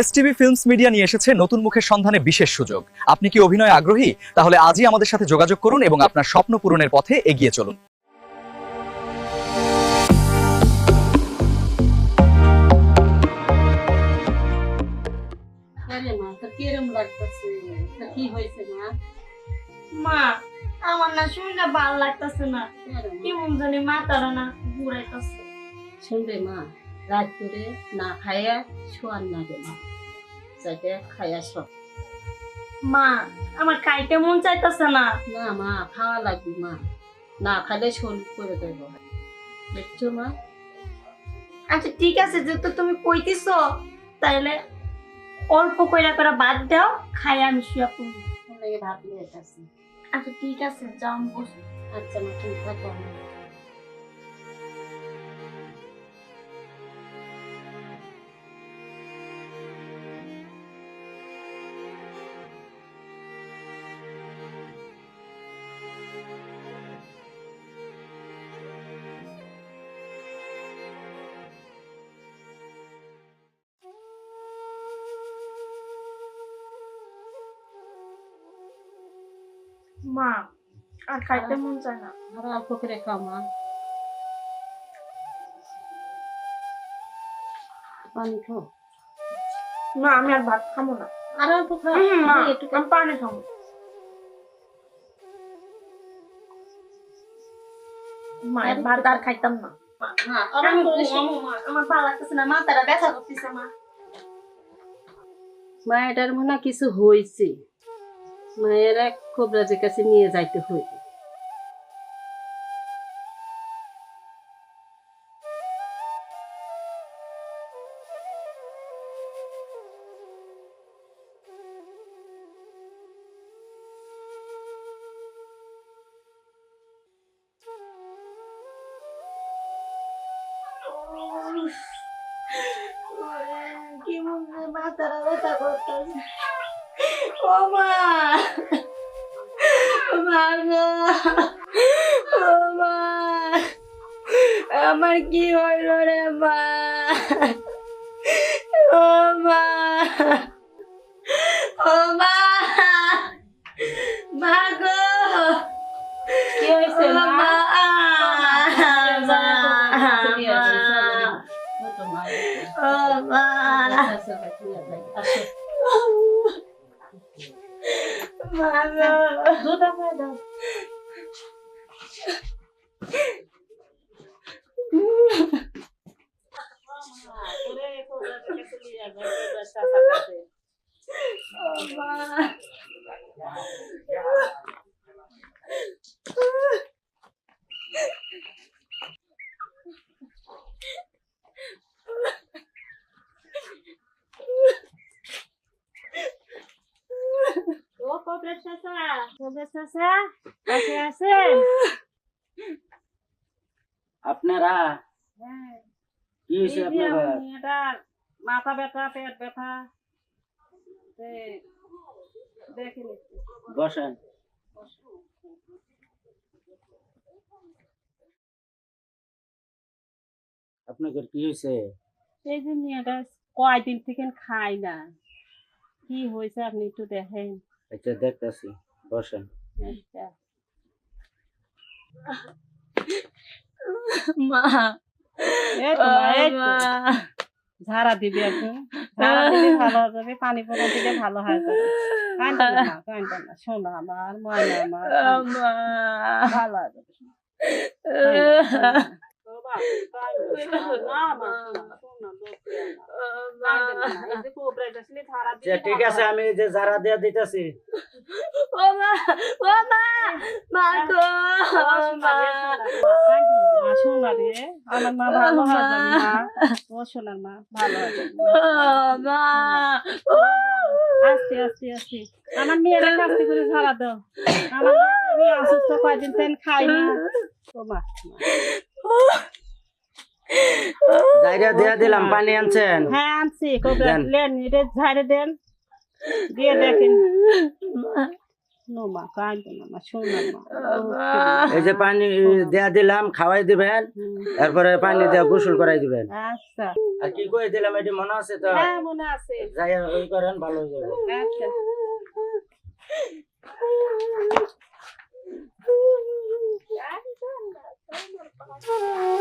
STV films media নিয়ে এসেছে নতুন মুখের সন্ধানে বিশেষ সুযোগ। আপনি কি অভিনয়ে আগ্রহী? তাহলে আজই আমাদের সাথে যোগাযোগ করুন এবং আপনার স্বপ্ন পূরণের পথে এগিয়ে চলুন। মা আমার না শুনলে ভালো লাগতেছে না, কেমন জানি মাথাটা না ঘুরাইতেছে। শুনবে মা, রাত করে না খাইয়া শোয়ার না গেল, যাইতে খাইয়া সব। মা আমার খাইতে মন চাইতেছে না। না মা, খাওয়া লাগবে মা, না খাইলে শরীর করে দেব, দেখছো মা। আচ্ছা ঠিক আছে, যেহেতু তুমি কইতেছ তাহলে অল্প কইরা করে ভাত দাও, খাই আমি শুয়ে পড়বো। লেগে ভাত নিয়ে আসছি। আচ্ছা ঠিক আছে, যাও আমি বসি। আচ্ছা মা, তুমি থাকো। মা আর খাইতে মন চায় না। আর অল্প করে খাও মা, পানি খাও। মা আমি আর ভাত খাবো না। আর অল্প খাও, মা একটু আমি পানি খাবো। মা ভাত আর খাইতাম না। আমার ভালো লাগতেছে না, মাথাটা ব্যথা করতেছে। মা এটার মনে হয় কিছু হয়েছে, মায়ের এক কবরাজের কাছে নিয়ে যাইতে হইবে। কি মনে মাথাটা ব্যথা করতেছে। ও মা, ও মা, আমার কি হইল রে মা? ও মা, ও মা, মা গো, কি হয়েছে ও মা? আপনারা কি হয়েছে? আপনার মাথা ব্যথা, পেট ব্যথা, দেখে নিচ্ছি। বসেন। আপনাদের কি হয়েছে? এই যে মেয়েটা কয়দিন থেকে খাই না, কি হয়েছে আপনি একটু দেখেন। আচ্ছা দেখতেছি, বসেন। আচ্ছা। মা, এই তো মা, এই তো। ঝাড়া দিবি এখন, ঝাড়া দিলে ভালো হয়ে যাবে, পানি পড়া দিলে ভালো হয়ে যাবে। কাঁদবে না মা, কাঁদবে না, শোনো আমার ময়না আমার, ভালো হয়ে যাবে। আচ্ছা ঠিক আছে, আমি এই যে ঝাড়া দিয়া দিতেছি। ও মা, ও মা, মা গো, মা, শোনা রে, আমার মা ভালো হয়ে যাবে মা, ও সোনার মা ভালো হয়ে যাবে। মা, আস্তে আস্তে আস্তে আমার মেয়েরা কাস্তে করে ঝাড়া দাও। আমার মেয়ে অসুস্থ, কয়দিন তেন খাই না। ও মা, জায়গা দিয়া দিলাম, পানি আনছেন? হ্যাঁ আনছি, কবরা দেন। লেন এটা ঝাড়ে দেন, দিয়ে দেখেন। নো মা কাঁদো না মা শোনো মা এই যে পানি দেয়া দিলাম খাওয়াই দিবেন, এরপরে পানি দেয়া গোসল করাই দিবেন। আচ্ছা আর কি কই দিলাম এটি মনে আছে তো? হ্যাঁ মনে আছে যাই ওই করেন, ভালো হয়ে যাবে। আচ্ছা Ah,